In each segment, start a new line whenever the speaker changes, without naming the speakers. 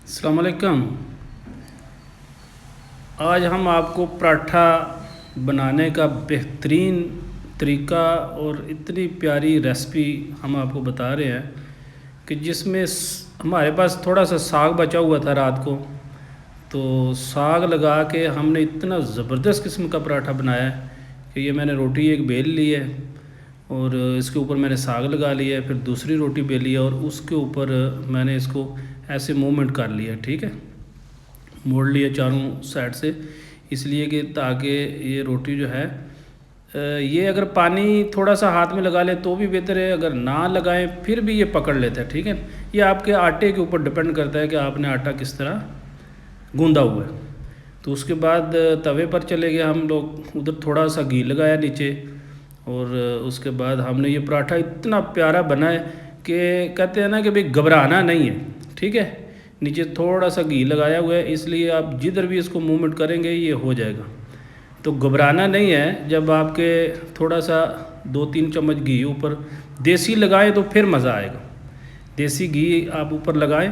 السلام علیکم۔ آج ہم آپ کو پراٹھا بنانے کا بہترین طریقہ اور اتنی پیاری ریسپی ہم آپ کو بتا رہے ہیں کہ جس میں ہمارے پاس تھوڑا سا ساگ بچا ہوا تھا رات کو، تو ساگ لگا کے ہم نے اتنا زبردست قسم کا پراٹھا بنایا ہے کہ یہ میں نے روٹی ایک بیل لی ہے اور اس کے اوپر میں نے ساگ لگا لیا ہے، پھر دوسری روٹی بیلی ہے اور اس کے اوپر میں نے اس کو ایسے موومنٹ کر لیا، ٹھیک ہے، موڑ لیا چاروں سائڈ سے، اس لیے کہ تاکہ یہ روٹی جو ہے یہ اگر پانی تھوڑا سا ہاتھ میں لگا لے تو بھی بہتر ہے، اگر نہ لگائیں پھر بھی یہ پکڑ لیتا ہے، ٹھیک ہے۔ یہ آپ کے آٹے کے اوپر ڈپینڈ کرتا ہے کہ آپ نے آٹا کس طرح گوندا ہوا ہے۔ تو اس کے بعد توے پر چلے گئے ہم لوگ، ادھر تھوڑا سا گھی لگایا نیچے، اور اس کے بعد ہم نے یہ پراٹھا اتنا پیارا بنا ہے کہ کہتے ہیں نا کہ بھئی گھبرانا نہیں ہے، ٹھیک ہے۔ نیچے تھوڑا سا گھی لگایا ہوا ہے، اس لیے آپ جدھر بھی اس کو موومنٹ کریں گے یہ ہو جائے گا، تو گھبرانا نہیں ہے۔ جب آپ کے تھوڑا سا 2-3 چمچ گھی اوپر دیسی لگائیں تو پھر مزہ آئے گا، دیسی گھی آپ اوپر لگائیں،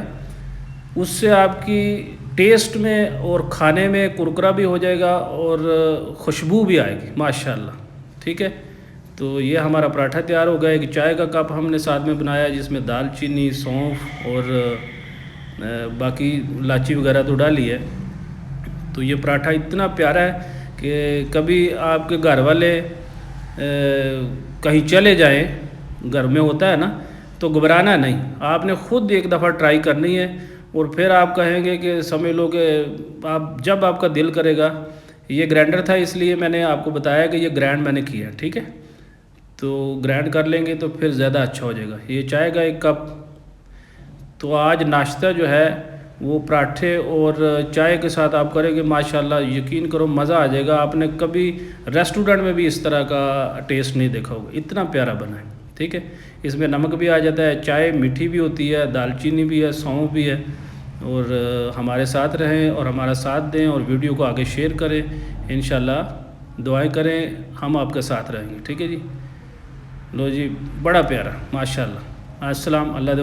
اس سے آپ کی ٹیسٹ میں اور کھانے میں کرکرا بھی ہو جائے گا اور خوشبو بھی آئے گی ماشاءاللہ، ٹھیک ہے۔ تو یہ ہمارا پراٹھا تیار ہو گیا۔ ایک چائے کا کپ ہم نے ساتھ میں بنایا جس میں دال چینی، سونف اور باقی الائچی وغیرہ تو ڈالی ہے۔ تو یہ پراٹھا اتنا پیارا ہے کہ کبھی آپ کے گھر والے کہیں چلے جائیں، گھر میں ہوتا ہے نا، تو گھبرانا نہیں، آپ نے خود ایک دفعہ ٹرائی کرنی ہے اور پھر آپ کہیں گے کہ سمجھ لو کہ آپ جب آپ کا دل کرے گا۔ یہ گرینڈر تھا اس لیے میں نے آپ کو بتایا کہ یہ گرینڈ میں نے کیا، ٹھیک ہے، تو گرینڈ کر لیں گے تو پھر زیادہ اچھا ہو جائے گا۔ یہ چائے کا ایک کپ۔ تو آج ناشتہ جو ہے وہ پراٹھے اور چائے کے ساتھ آپ کریں گے، ماشاءاللہ یقین کرو مزہ آ جائے گا۔ آپ نے کبھی ریسٹورنٹ میں بھی اس طرح کا ٹیسٹ نہیں دیکھا ہوگا، اتنا پیارا بنا ہے، ٹھیک ہے۔ اس میں نمک بھی آ جاتا ہے، چائے میٹھی بھی ہوتی ہے، دال چینی بھی ہے، سونف بھی ہے۔ اور ہمارے ساتھ رہیں اور ہمارا ساتھ دیں اور ویڈیو کو آگے شیئر کریں، انشاءاللہ دعائیں کریں، ہم آپ کے ساتھ رہیں گے، ٹھیک ہے جی۔ لو جی، بڑا پیارا ماشاءاللہ۔ السلام اللہ